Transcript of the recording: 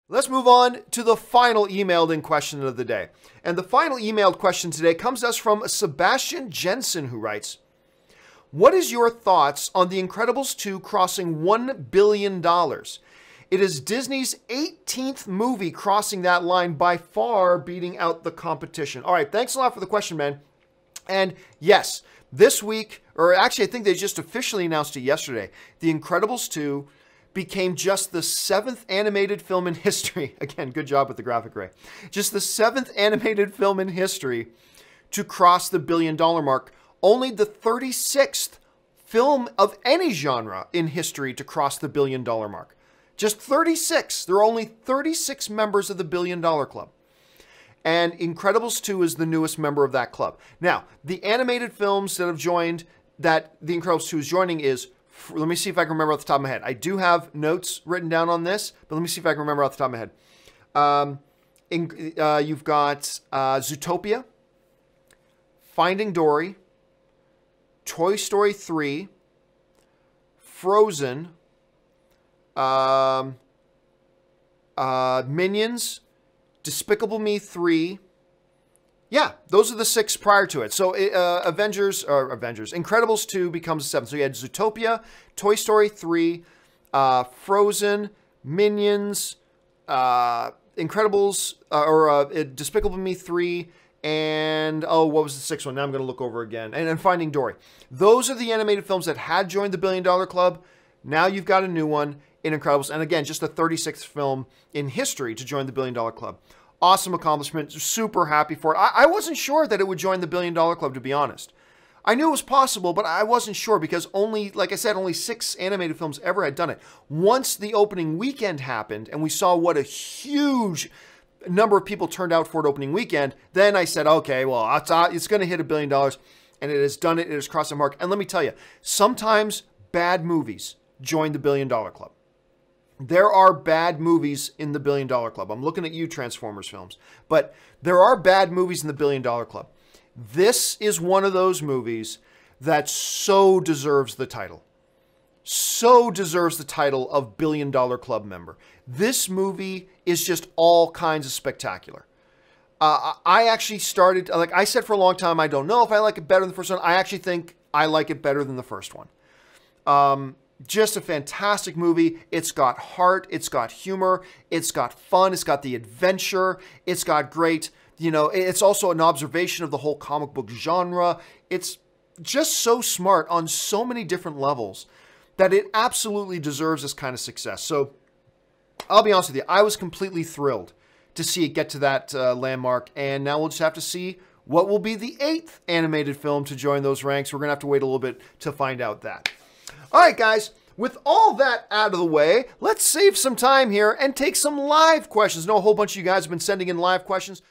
Let's move on to the final emailed in question of the day. And the final emailed question today comes to us from Sebastian Jensen, who writes, what is your thoughts on The Incredibles 2 crossing $1 billion? It is Disney's 18th movie crossing that line, by far beating out the competition. All right, thanks a lot for the question, man. And yes, this week, or actually I think they just officially announced it yesterday, The Incredibles 2 became just the 7th animated film in history. Again, good job with the graphic, Ray. Just the 7th animated film in history to cross the $1 billion mark. Only the 36th film of any genre in history to cross the $1 billion mark. Just 36. There are only 36 members of the $1 billion club. And Incredibles 2 is the newest member of that club. Now, the animated films that have joined, that The Incredibles 2 is joining is, let me see if I can remember off the top of my head. I do have notes written down on this, but let me see if I can remember off the top of my head. You've got Zootopia, Finding Dory, Toy Story 3, Frozen, Minions, Despicable Me 3. Yeah, those are the 6 prior to it. So Incredibles 2 becomes the 7th. So you had Zootopia, Toy Story 3, Frozen, Minions, Incredibles, Despicable Me 3, and, what was the 6th one? Now I'm going to look over again. And Finding Dory. Those are the animated films that had joined the $1 billion club. Now you've got a new one in Incredibles. And again, just the 36th film in history to join the $1 billion club. Awesome accomplishment. Super happy for it. I wasn't sure that it would join the $1 billion club, to be honest. I knew it was possible, but I wasn't sure because only, like I said, only 6 animated films ever had done it. Once the opening weekend happened and we saw what a huge number of people turned out for it opening weekend, then I said, okay, well, it's going to hit $1 billion, and it has done it. It has crossed the mark. And let me tell you, sometimes bad movies join the $1 billion club. There are bad movies in the $1 billion club. I'm looking at you, Transformers films. But there are bad movies in the $1 billion club. This is one of those movies that so deserves the title. So deserves the title of $1 billion club member. This movie is just all kinds of spectacular. I actually started, like I said for a long time, I don't know if I like it better than the first one. I actually think I like it better than the first one. Just a fantastic movie. It's got heart. It's got humor. It's got fun. It's got the adventure. It's got great, it's also an observation of the whole comic book genre. It's just so smart on so many different levels that it absolutely deserves this kind of success. So I'll be honest with you. I was completely thrilled to see it get to that landmark. And now we'll just have to see what will be the 8th animated film to join those ranks. We're going to have to wait a little bit to find out that. All right, guys, with all that out of the way, let's save some time here and take some live questions. I know a whole bunch of you guys have been sending in live questions.